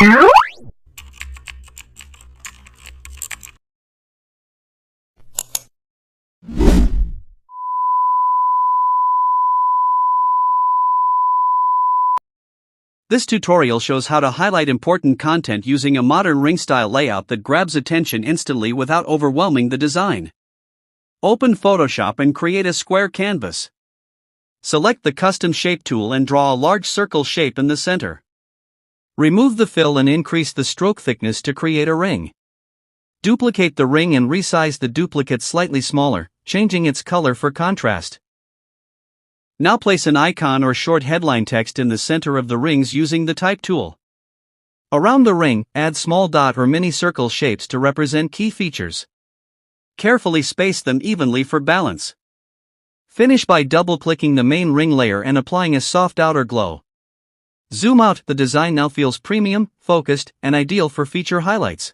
This tutorial shows how to highlight important content using a modern ring-style layout that grabs attention instantly without overwhelming the design. Open Photoshop and create a square canvas. Select the Custom Shape tool and draw a large circle shape in the center. Remove the fill and increase the stroke thickness to create a ring. Duplicate the ring and resize the duplicate slightly smaller, changing its color for contrast. Now place an icon or short headline text in the center of the rings using the Type tool. Around the ring, add small dot or mini circle shapes to represent key features. Carefully space them evenly for balance. Finish by double-clicking the main ring layer and applying a soft outer glow. Zoom out, the design now feels premium, focused, and ideal for feature highlights.